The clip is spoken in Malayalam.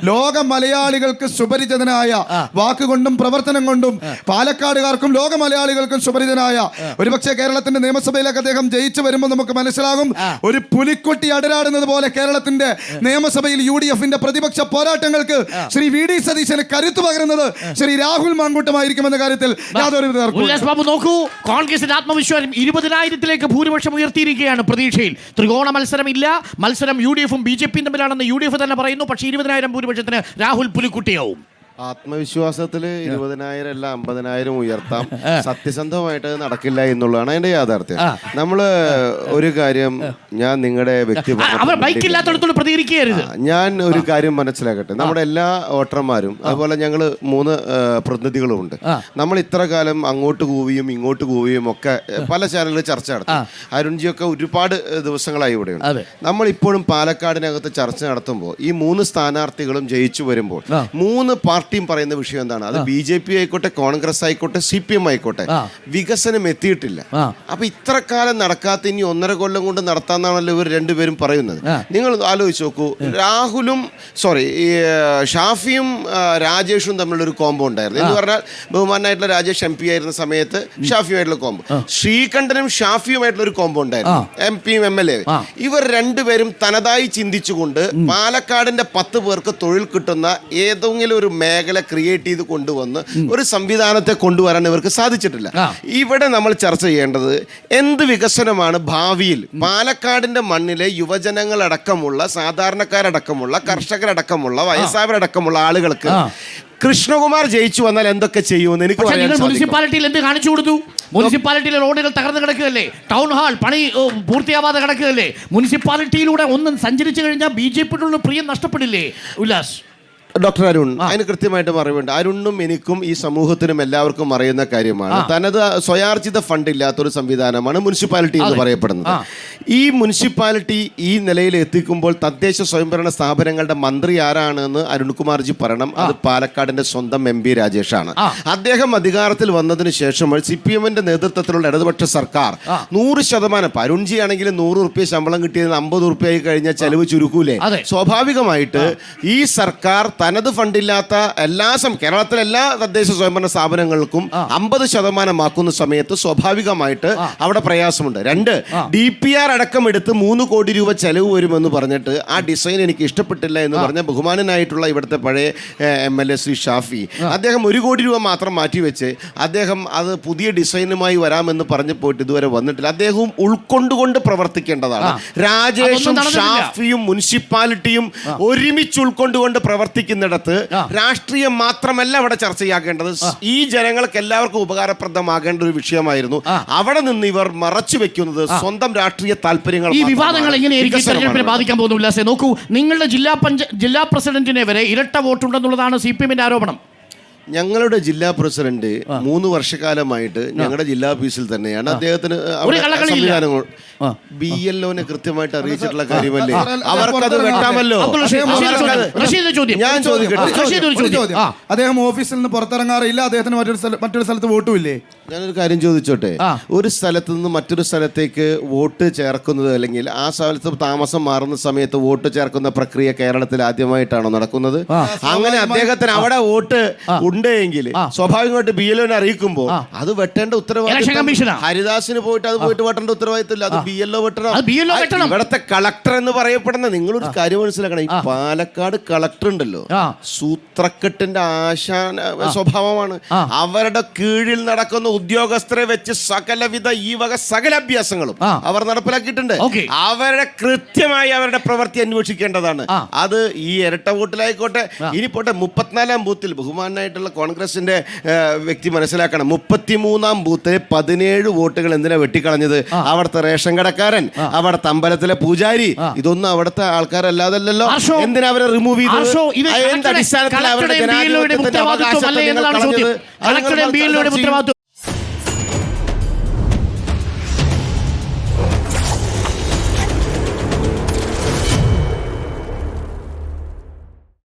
ലോക മലയാളികൾക്ക് സുപരിചിതനായ വാക്കുകൊണ്ടും പ്രവർത്തനം കൊണ്ടും പാലക്കാടുകാർക്കും ലോക മലയാളികൾക്കും സുപരിചിതനായ ഒരുപക്ഷെ കേരളത്തിന്റെ നിയമസഭയിലേക്ക് അദ്ദേഹം ജയിച്ചു വരുമ്പോൾ നമുക്ക് മനസ്സിലാകും ഒരു പുലിക്കുട്ടി അടരാടുന്നത് പോലെ കേരളത്തിന്റെ നിയമസഭയിൽ UDF-ന്റെ പ്രതിപക്ഷ പോരാട്ടങ്ങൾക്ക് ശ്രീ VD സതീശന് കരുത്തു പകരുന്നത് ശ്രീ രാഹുൽ മാങ്കൂട്ടമായിരിക്കുമെന്ന കാര്യത്തിൽ യാതൊരു ബാബു നോക്കൂ, കോൺഗ്രസിന്റെ ആത്മവിശ്വാസം 20,000-ലേക്ക് ഭൂരിപക്ഷം ഉയർത്തിയിരിക്കുകയാണ്. പ്രതീക്ഷയിൽ ത്രികോണ മത്സരമില്ല, മത്സരം UDF-ഉം BJP-യും തമ്മിലാണെന്ന് UDF തന്നെ പറയുന്നു. പക്ഷേ 20,000 ഭൂരിപക്ഷത്തിന് രാഹുൽ പുലിക്കുട്ടിയാവും. ആത്മവിശ്വാസത്തില് 20,000 അല്ല 50,000 ഉയർത്താം. സത്യസന്ധമായിട്ട് നടക്കില്ല എന്നുള്ളതാണ് അതിന്റെ യാഥാർത്ഥ്യം. നമ്മള് ഒരു കാര്യം ഞാൻ നിങ്ങളുടെ ഞാൻ ഒരു കാര്യം മനസ്സിലാക്കട്ടെ. നമ്മുടെ എല്ലാ വോട്ടർമാരും അതുപോലെ ഞങ്ങള് 3 പ്രതിനിധികളുമുണ്ട്. നമ്മൾ ഇത്ര കാലം അങ്ങോട്ട് കൂവിയും ഇങ്ങോട്ട് കൂവിയും ഒക്കെ പല ചാനലുകളിൽ ചർച്ച നടത്തി. അരുൺജിയൊക്കെ ഒരുപാട് ദിവസങ്ങളായി ഇവിടെയുണ്ട്. നമ്മൾ ഇപ്പോഴും പാലക്കാടിനകത്ത് ചർച്ച നടത്തുമ്പോൾ ഈ 3 സ്ഥാനാർത്ഥികളും ജയിച്ചു വരുമ്പോൾ 3 പാർട്ടിയും പറയുന്ന വിഷയം എന്താണ്? അത് BJP ആയിക്കോട്ടെ, കോൺഗ്രസ് ആയിക്കോട്ടെ, CPM ആയിക്കോട്ടെ, വികസനം എത്തിയിട്ടില്ല. അപ്പൊ ഇത്ര കാലം നടക്കാത്ത ഇനി 1.5 കൊല്ലം കൊണ്ട് നടത്താന്നാണല്ലോ ഇവർ രണ്ടുപേരും പറയുന്നത്. നിങ്ങൾ ആലോചിച്ച് നോക്കൂ, ഷാഫിയും രാജേഷും തമ്മിലൊരു കോംബോ ഉണ്ടായിരുന്നു. എന്ന് പറഞ്ഞാൽ ബഹുമാനായിട്ടുള്ള രാജേഷ് MP ആയിരുന്ന സമയത്ത് ഷാഫിയുമായിട്ടുള്ള കോംബോ, ശ്രീകണ്ഠനും ഷാഫിയുമായിട്ടുള്ള ഒരു കോംബോ ഉണ്ടായിരുന്നു, MP-യും MLA. ഇവർ രണ്ടുപേരും തനതായി ചിന്തിച്ചുകൊണ്ട് പാലക്കാടിന്റെ 10 പേർക്ക് തൊഴിൽ കിട്ടുന്ന ഏതെങ്കിലും ഒരു മേഖല ക്രിയേറ്റ് ചെയ്ത് കൊണ്ടുവന്ന് ഒരു സംവിധാനത്തെ കൊണ്ടുവരാൻ ഇവർക്ക് സാധിച്ചിട്ടില്ല. ഇവിടെ നമ്മൾ ചർച്ച ചെയ്യേണ്ടത് എന്ത് വികസനമാണ് ഭാവിയിൽ പാലക്കാടിന്റെ മണ്ണിലെ യുവജനങ്ങളടക്കമുള്ള, സാധാരണക്കാരടക്കമുള്ള, കർഷകരടക്കമുള്ള, വയസ്സായവരടക്കമുള്ള ആളുകൾക്ക് കൃഷ്ണകുമാർ ജയിച്ചു വന്നാൽ എന്തൊക്കെ ചെയ്യുമെന്ന് എനിക്ക് മുനിസിപ്പാലിറ്റിയിൽ എന്ത് കാണിച്ചു കൊടുത്തു? മുനിസിപ്പാലിറ്റിയിലെ റോഡുകൾ തകർന്ന് കിടക്കുകയല്ലേ, ടൗൺ ഹാൾ പണി പൂർത്തിയാവാതെ കിടക്കുകയല്ലേ. മുനിസിപ്പാലിറ്റിയിലൂടെ ഒന്നും സഞ്ചരിച്ചു കഴിഞ്ഞാൽ BJP-യോടുള്ള പ്രിയം നഷ്ടപ്പെടില്ലേ ഉല്ലാസ്? ഡോക്ടർ അരുൺ, അതിന് കൃത്യമായിട്ട് മറുപടിയുണ്ട്. അരുണിനും എനിക്കും ഈ സമൂഹത്തിനും എല്ലാവർക്കും അറിയുന്ന കാര്യമാണ്, തനത് സ്വയാർജിത ഫണ്ട് ഇല്ലാത്തൊരു സംവിധാനമാണ് മുനിസിപ്പാലിറ്റി എന്ന് പറയപ്പെടുന്നത്. ഈ മുനിസിപ്പാലിറ്റി ഈ നിലയിൽ എത്തിക്കുമ്പോൾ തദ്ദേശ സ്വയംഭരണ സ്ഥാപനങ്ങളുടെ മന്ത്രി ആരാണെന്ന് അരുൺകുമാർജി പറയണം. അത് പാലക്കാടിന്റെ സ്വന്തം MP രാജേഷാണ്. അദ്ദേഹം അധികാരത്തിൽ വന്നതിന് ശേഷം CPM-ന്റെ നേതൃത്വത്തിലുള്ള ഇടതുപക്ഷ സർക്കാർ 100%, അരുൺജി ആണെങ്കിലും 100 റുപ്യ ശമ്പളം കിട്ടിയതിന് 50 റുപ്യ ആയി കഴിഞ്ഞാൽ ചെലവ് ചുരുക്കൂലേ? സ്വാഭാവികമായിട്ട് ഈ സർക്കാർ തനത് ഫണ്ടില്ലാത്ത കേരളത്തിലെ എല്ലാ തദ്ദേശ സ്വയംഭരണ സ്ഥാപനങ്ങൾക്കും 50% ആക്കുന്ന സമയത്ത് സ്വാഭാവികമായിട്ട് അവിടെ പ്രയാസമുണ്ട്. 2, DPR അടക്കം എടുത്ത് 3 കോടി രൂപ ചെലവ് വരുമെന്ന് പറഞ്ഞിട്ട് ആ ഡിസൈൻ എനിക്ക് ഇഷ്ടപ്പെട്ടില്ല എന്ന് പറഞ്ഞ ബഹുമാനനായിട്ടുള്ള ഇവിടുത്തെ പഴയ MLA ശ്രീ ഷാഫി, അദ്ദേഹം 1 കോടി രൂപ മാത്രം മാറ്റിവെച്ച് അദ്ദേഹം അത് പുതിയ ഡിസൈനുമായി വരാമെന്ന് പറഞ്ഞു പോയിട്ട് ഇതുവരെ വന്നിട്ടില്ല. അദ്ദേഹവും ഉൾക്കൊണ്ടുകൊണ്ട് പ്രവർത്തിക്കേണ്ടതാണ്. രാജേഷും ഷാഫിയും മുനിസിപ്പാലിറ്റിയും ഒരുമിച്ച് ഉൾക്കൊണ്ടുകൊണ്ട് പ്രവർത്തിക്കുന്നിടത്ത് രാഷ്ട്രീയം മാത്രമല്ല അവിടെ ചർച്ചയാക്കേണ്ടത്, ഈ ജനങ്ങൾക്ക് എല്ലാവർക്കും ഉപകാരപ്രദമാകേണ്ട ഒരു വിഷയമായിരുന്നു. അവിടെ നിന്ന് ഇവർ മറച്ചു വെക്കുന്നത് സ്വന്തം രാഷ്ട്രീയ താല്പര്യങ്ങൾ. ഈ വിവാദങ്ങൾ എങ്ങനെയായിരിക്കും തെരഞ്ഞെടുപ്പിനെ ബാധിക്കാൻ പോകുന്നു? നോക്കൂ, നിങ്ങളുടെ ജില്ലാ പ്രസിഡന്റിനെ വരെ ഇരട്ട വോട്ടുണ്ടെന്നുള്ളതാണ് CPM-ന്റെ ആരോപണം. ഞങ്ങളുടെ ജില്ലാ പ്രസിഡന്റ് 3 വർഷക്കാലമായിട്ട് ഞങ്ങളുടെ ജില്ലാ ഓഫീസിൽ തന്നെയാണ്. അദ്ദേഹത്തിന് സംവിധാനങ്ങൾ BLO-നെ കൃത്യമായിട്ട് അറിയിച്ചിട്ടുള്ള കാര്യമല്ലേ? അവർക്കത് വെട്ടാമല്ലോ. ഞാൻ ചോദിക്കട്ടെ, അദ്ദേഹം ഓഫീസിൽ നിന്ന് പുറത്തിറങ്ങാറില്ല, അദ്ദേഹത്തിന് മറ്റൊരു സ്ഥലത്ത് വോട്ടും ഇല്ലേ? ഞാനൊരു കാര്യം ചോദിച്ചോട്ടെ, ഒരു സ്ഥലത്ത് നിന്ന് മറ്റൊരു സ്ഥലത്തേക്ക് വോട്ട് ചേർക്കുന്നത് അല്ലെങ്കിൽ ആ സ്ഥലത്ത് താമസം മാറുന്ന സമയത്ത് വോട്ട് ചേർക്കുന്ന പ്രക്രിയ കേരളത്തിൽ ആദ്യമായിട്ടാണോ നടക്കുന്നത്? അങ്ങനെ അദ്ദേഹത്തിന് അവിടെ വോട്ട് ഉണ്ടെങ്കിൽ സ്വാഭാവികമായിട്ട് BLO-നെ അറിയിക്കുമ്പോൾ അത് വെട്ടേണ്ട ഉത്തരവാദിത്വം ഹരിദാസിന് പോയിട്ട് വെട്ടേണ്ട ഉത്തരവാദിത്വമില്ല, അത് BLO വെട്ടണം. ഇവിടത്തെ കളക്ടർ എന്ന് പറയപ്പെടുന്ന, നിങ്ങളൊരു കാര്യം മനസ്സിലാക്കണം, ഈ പാലക്കാട് കളക്ടർ ഉണ്ടല്ലോ, സൂത്രക്കെട്ടിന്റെ ആശാന സ്വഭാവമാണ്. അവരുടെ കീഴിൽ നടക്കുന്ന ഉദ്യോഗസ്ഥരെ വെച്ച് സകല അഭ്യാസങ്ങളും അവർ നടപ്പിലാക്കിയിട്ടുണ്ട്. അവരുടെ കൃത്യമായി അവരുടെ പ്രവൃത്തി അന്വേഷിക്കേണ്ടതാണ്. അത് ഈ ഇരട്ട വോട്ടിലായിക്കോട്ടെ, ഇനി പോട്ടെ 34-ാം ബൂത്തിൽ ബഹുമാനായിട്ടുള്ള കോൺഗ്രസിന്റെ വ്യക്തി മനസ്സിലാക്കണം, 33-ാം ബൂത്തിൽ 17 വോട്ടുകൾ എന്തിനാ വെട്ടിക്കളഞ്ഞത്? അവിടുത്തെ റേഷൻ കടക്കാരൻ, അവിടുത്തെ അമ്പലത്തിലെ പൂജാരി, ഇതൊന്നും അവിടുത്തെ ആൾക്കാരല്ലാതല്ലോ. എന്തിനാ അവരെ റിമൂവ് ചെയ്തത്? അടിസ്ഥാനത്തിൽ അവരുടെ ജനാധിപത്യത്തിന്റെ അവകാശത്തെ നിങ്ങൾ കളഞ്ഞത്?